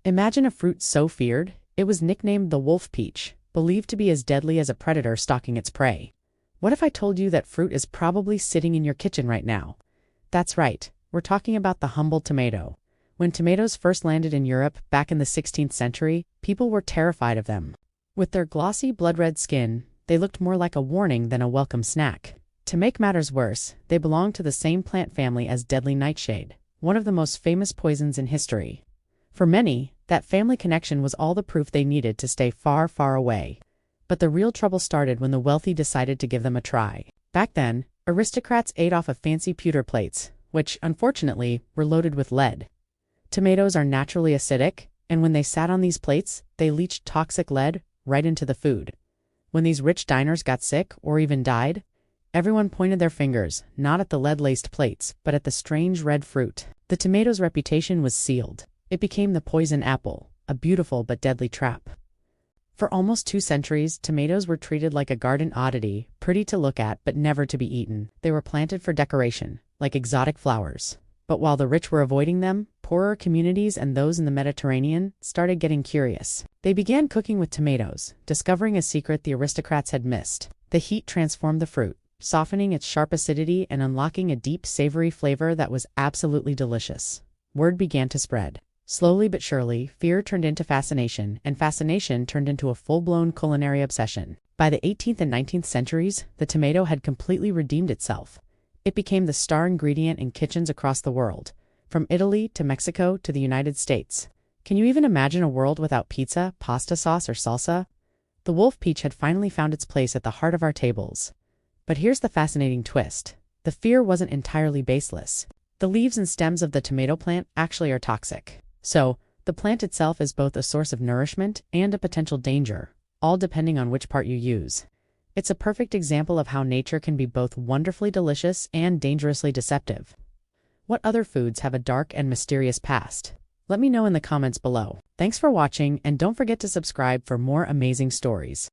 Imagine a fruit so feared, it was nicknamed the wolf peach, believed to be as deadly as a predator stalking its prey. What if I told you that fruit is probably sitting in your kitchen right now? That's right, we're talking about the humble tomato. When tomatoes first landed in Europe back in the 16th century, people were terrified of them. With their glossy blood-red skin, they looked more like a warning than a welcome snack. To make matters worse, they belonged to the same plant family as deadly nightshade, one of the most famous poisons in history. For many, that family connection was all the proof they needed to stay far, far away. But the real trouble started when the wealthy decided to give them a try. Back then, aristocrats ate off of fancy pewter plates, which, unfortunately, were loaded with lead. Tomatoes are naturally acidic, and when they sat on these plates, they leached toxic lead right into the food. When these rich diners got sick or even died, everyone pointed their fingers, not at the lead-laced plates, but at the strange red fruit. The tomato's reputation was sealed. It became the poison apple, a beautiful but deadly trap. For almost 2 centuries, tomatoes were treated like a garden oddity, pretty to look at but never to be eaten. They were planted for decoration, like exotic flowers. But while the rich were avoiding them, poorer communities and those in the Mediterranean started getting curious. They began cooking with tomatoes, discovering a secret the aristocrats had missed. The heat transformed the fruit, softening its sharp acidity and unlocking a deep, savory flavor that was absolutely delicious. Word began to spread. Slowly but surely, fear turned into fascination, and fascination turned into a full-blown culinary obsession. By the 18th and 19th centuries, the tomato had completely redeemed itself. It became the star ingredient in kitchens across the world, from Italy to Mexico to the United States. Can you even imagine a world without pizza, pasta sauce, or salsa? The wolf peach had finally found its place at the heart of our tables. But here's the fascinating twist. The fear wasn't entirely baseless. The leaves and stems of the tomato plant actually are toxic. So, the plant itself is both a source of nourishment and a potential danger, all depending on which part you use. It's a perfect example of how nature can be both wonderfully delicious and dangerously deceptive. What other foods have a dark and mysterious past? Let me know in the comments below. Thanks for watching, and don't forget to subscribe for more amazing stories.